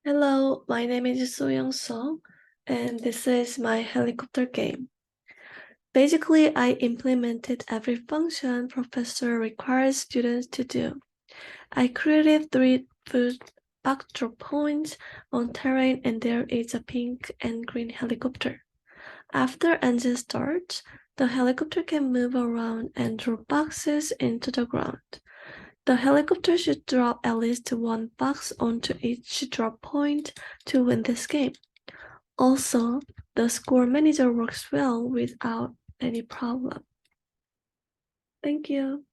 Hello, my name is Soyoung Song, and this is my helicopter game. Basically, I implemented every function professor requires students to do. I created 3 food backdrop points on terrain, and there is a pink and green helicopter. After engine starts, the helicopter can move around and drop boxes into the ground. The helicopter should drop at least 1 box onto each drop point to win this game. Also, the score manager works well without any problem. Thank you.